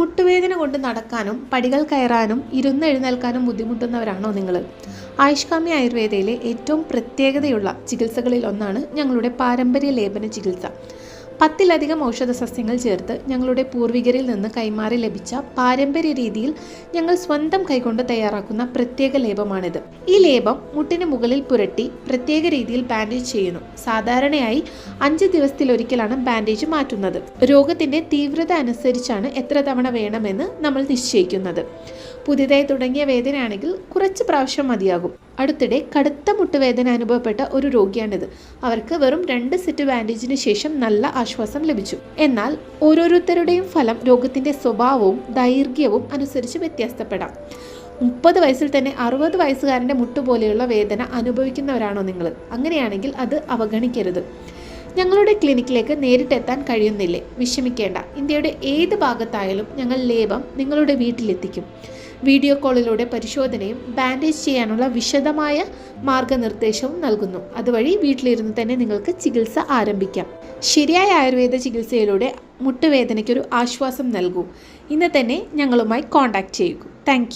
മുട്ടുവേദന കൊണ്ട് നടക്കാനും പടികൾ കയറാനും ഇരുന്നെഴുന്നേൽക്കാനും ബുദ്ധിമുട്ടുന്നവരാണോ നിങ്ങൾ? ആയുഷ്കാമി ആയുർവേദയിലെ ഏറ്റവും പ്രത്യേകതയുള്ള ചികിത്സകളിൽ ഒന്നാണ് ഞങ്ങളുടെ പാരമ്പര്യ ലേപന ചികിത്സ. 10-ലധികം ഔഷധ സസ്യങ്ങൾ ചേർത്ത് ഞങ്ങളുടെ പൂർവികരിൽ നിന്ന് കൈമാറി ലഭിച്ച പാരമ്പര്യ രീതിയിൽ ഞങ്ങൾ സ്വന്തം കൈകൊണ്ട് തയ്യാറാക്കുന്ന പ്രത്യേക ലേപമാണിത്. ഈ ലേപം മുട്ടിന് മുകളിൽ പുരട്ടി പ്രത്യേക രീതിയിൽ ബാൻഡേജ് ചെയ്യുന്നു. സാധാരണയായി 5 ദിവസത്തിലൊരിക്കലാണ് ബാൻഡേജ് മാറ്റുന്നത്. രോഗത്തിൻ്റെ തീവ്രത അനുസരിച്ചാണ് എത്ര തവണ വേണമെന്ന് നമ്മൾ നിശ്ചയിക്കുന്നത്. പുതിയതായി തുടങ്ങിയ വേദനയാണെങ്കിൽ കുറച്ച് പ്രാവശ്യം മതിയാകും. അടുത്തിടെ കടുത്ത മുട്ടുവേദന അനുഭവപ്പെട്ട ഒരു രോഗിയാണിത്. അവർക്ക് വെറും 2 സെറ്റ് ബാൻഡേജിന് ശേഷം നല്ല ആശ്വാസം ലഭിച്ചു. എന്നാൽ ഓരോരുത്തരുടെയും ഫലം രോഗത്തിൻ്റെ സ്വഭാവവും ദൈർഘ്യവും അനുസരിച്ച് വ്യത്യാസപ്പെടാം. 30 വയസ്സിൽ തന്നെ 60 വയസ്സുകാരൻ്റെ മുട്ടുപോലെയുള്ള വേദന അനുഭവിക്കുന്നവരാണോ നിങ്ങൾ? അങ്ങനെയാണെങ്കിൽ അത് അവഗണിക്കരുത്. ഞങ്ങളുടെ ക്ലിനിക്കിലേക്ക് നേരിട്ടെത്താൻ കഴിയുന്നില്ലേ? വിഷമിക്കേണ്ട. ഇന്ത്യയുടെ ഏത് ഭാഗത്തായാലും ഞങ്ങൾ ലേപം നിങ്ങളുടെ വീട്ടിലെത്തിക്കും. വീഡിയോ കോളിലൂടെ പരിശോധനയും ബാൻഡേജ് ചെയ്യാനുള്ള വിശദമായ മാർഗനിർദ്ദേശവും നൽകുന്നു. അതുവഴി വീട്ടിലിരുന്ന് തന്നെ നിങ്ങൾക്ക് ചികിത്സ ആരംഭിക്കാം. ശരിയായ ആയുർവേദ ചികിത്സയിലൂടെ മുട്ടുവേദനയ്ക്കൊരു ആശ്വാസം നൽകൂ. ഇന്ന് തന്നെ ഞങ്ങളുമായി കോൺടാക്റ്റ് ചെയ്യുക. താങ്ക്